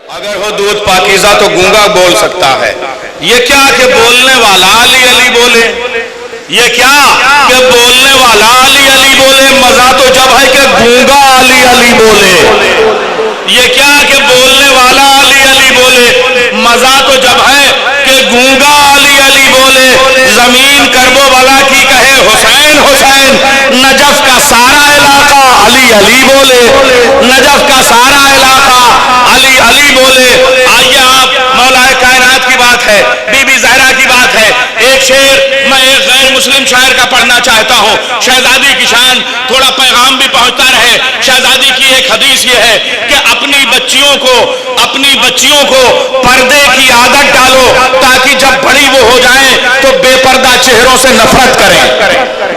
اگر ہو دودھ پاکیزہ تو گونگا بول سکتا ہے. یہ کیا کہ بولنے والا علی علی بولے, یہ کیا کہ بولنے والا علی علی بولے, مزہ تو جب ہے کہ گونگا علی علی بولے. یہ کیا کہ بولنے والا علی علی بولے, مزہ تو جب ہے کہ گونگا علی علی بولے. زمین کربو والا کی کہے حسین حسین, نجف کا سارا علاقہ علی علی بولے, نجف کا سارا علاقہ علی علی بولے. آئیے آپ, مولا کائنات کی بات ہے, بی بی زہرا کی بات ہے. ایک شعر میں ایک غیر مسلم شاعر کا پڑھنا چاہتا ہوں, شہزادی کی شان, تھوڑا پیغام بھی پہنچتا رہے. شہزادی کی ایک حدیث یہ ہے کہ اپنی بچیوں کو پردے کی عادت ڈالو تاکہ جب بڑی وہ ہو جائیں تو بے پردہ چہروں سے نفرت کریں.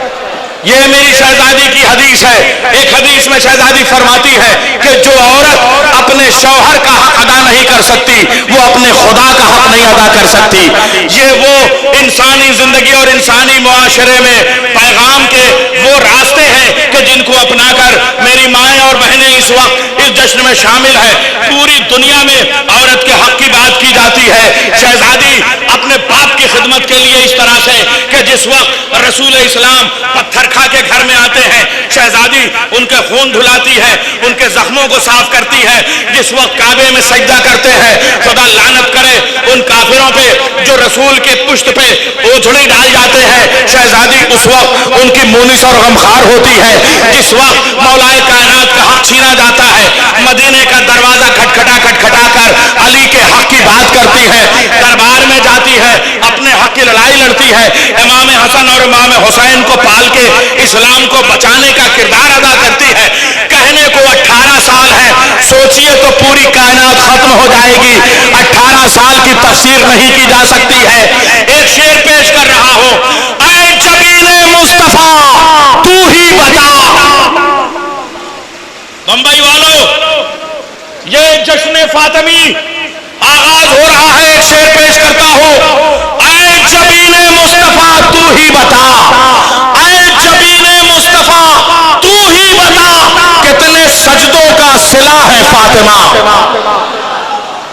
یہ میری شہزادی کی حدیث ہے. ایک حدیث میں شہزادی فرماتی ہے کہ جو عورت اپنے شوہر کا حق ادا نہیں کر سکتی وہ اپنے خدا کا حق نہیں ادا کر سکتی. یہ وہ انسانی زندگی اور انسانی معاشرے میں پیغام کے وہ راستے ہیں کہ جن کو اپنا کر میری مائیں اور بہنیں اس وقت اس جشن میں شامل ہیں. پوری دنیا میں عورت کے حق کی بات کی جاتی ہے. شہزادی اپنے باپ کی خدمت کے لیے اس طرح سے کہ جس وقت رسول اسلام پتھر کھا کے گھر میں آتے ہیں, شہزادی ان کے خون دھلاتی ہے, ان کے زخموں کو صاف کرتی ہے. جس وقت کعبے میں سجدہ کرتے ہیں, خدا لعنت کرے ان کافروں پہ جو رسول کے پشت پہ اوجھڑی ڈال جاتے ہیں, شہزادی اس وقت ان کی مونس اور غمخوار ہوتی ہے. جس وقت مولا کائنات کا حق چھینا جاتا ہے, مدینے کا دروازہ کھٹکھٹا کر علی کے حق کی بات کرتی ہے, دربار میں جاتی ہے, اپنے حق کی لڑائی لڑتی ہے, امام حسن اور امام حسین کو پال کے اسلام کو بچانے کا کردار ادا کرتی ہے. کہنے کو 18 سال ہے, سوچئے تو پوری کائنات ختم ہو جائے گی, 18 سال کی تفسیر نہیں کی جا سکتی ہے. ایک شعر پیش کر رہا ہوں, اے جبین مصطفیٰ تو ہی بتا. بمبئی والو, یہ جشن فاطمی آغاز ہو رہا ہے. ایک شعر پیش کرتا ہوں, اے جبین مصطفیٰ تو ہی بتا, اے جبین مصطفیٰ تو ہی بتا, کتنے سجدوں کا صلہ ہے فاطمہ.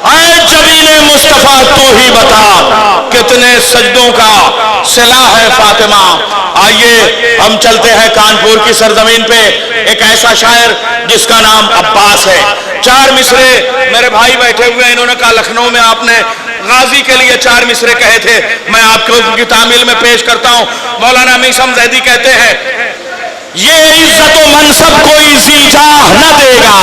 اے جبین مصطفیٰ تو ہی بتا, کتنے سجدوں کا صلہ ہے فاطمہ. آئیے ہم چلتے ہیں کانپور کی سرزمین پہ. ایک ایسا شاعر جس کا نام عباس ہے. 4 مصرے میرے بھائی بیٹھے ہوئے ہیں, انہوں نے کہا لکھنؤ میں آپ نے غازی کے لیے 4 مصرے کہے تھے, میں آپ کو ان کی تعمیل میں پیش کرتا ہوں. مولانا میثم زیدی کہتے ہیں, یہ عزت و منصب کوئی ذی جاہ نہ دے گا.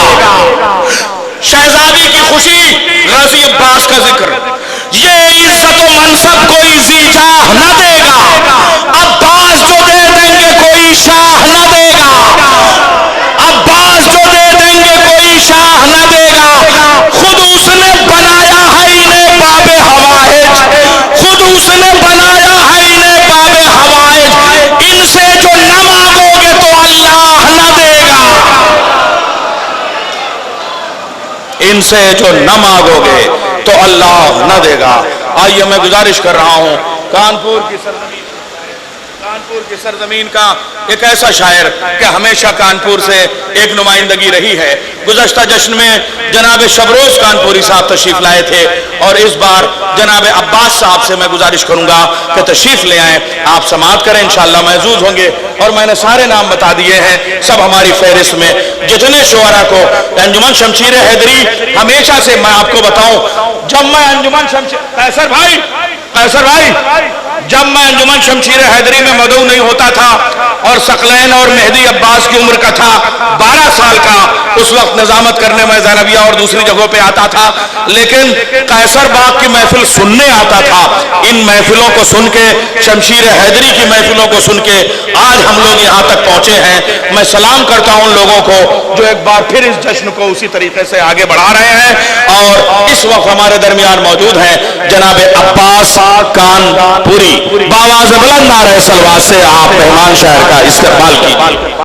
شہزادی کی خوشی, غازی عباس کا ذکر. یہ عزت و منصب کوئی ذی جاہ نہ دے گا, عباس جو دے دیں گے کوئی شاہ نہ دے گا, عباس جو دے دیں گے کوئی شاہ نہ دے گا. خود اس نے بنایا ہے انہیں باب حوائج, خود اس نے بنایا ہے انہیں باب حوائج. ان سے جو نہ مانگو گے تو اللہ نہ دے گا, ان سے جو نہ مانگو گے تو اللہ نہ دے گا. آئیے میں گزارش کر رہا ہوں, کانپور کی سرزمین کا ایک ایسا شاعر کہ ہمیشہ کانپور سے ایک نمائندگی رہی ہے. گزشتہ جشن میں جناب شبروز کانپوری صاحب تشریف لائے تھے, اور اس بار جناب عباس صاحب سے میں گزارش کروں گا کہ تشریف لے آئیں, آپ سماعت کریں, انشاءاللہ محظوظ ہوں گے. اور میں نے سارے نام بتا دیے ہیں, سب ہماری فہرست میں. جتنے شعراء کو انجمن شمشیر حیدری, ہمیشہ سے میں آپ کو بتاؤں, جب میں انجمن شمشیر قیصر بھائی جب میں انجمن شمشیر حیدری میں مدعو نہیں ہوتا تھا اور ثقلین اور مہدی عباس کی عمر کا تھا 12 سال کا, اس وقت نظامت کرنے میں زینبیہ اور دوسری جگہوں پہ آتا تھا, لیکن قیصر باغ کی محفل سننے آتا تھا. ان محفلوں کو سن کے, شمشیر حیدری کی محفلوں کو سن کے آج ہم لوگ یہاں تک پہنچے ہیں. میں سلام کرتا ہوں ان لوگوں کو جو ایک بار پھر اس جشن کو اسی طریقے سے آگے بڑھا رہے ہیں. اور اس وقت ہمارے درمیان موجود ہیں جناب عباس کانپوری. باواز بلند نعرہ صلوات سے آپ مہمان شاعر کا استقبال کیجیے.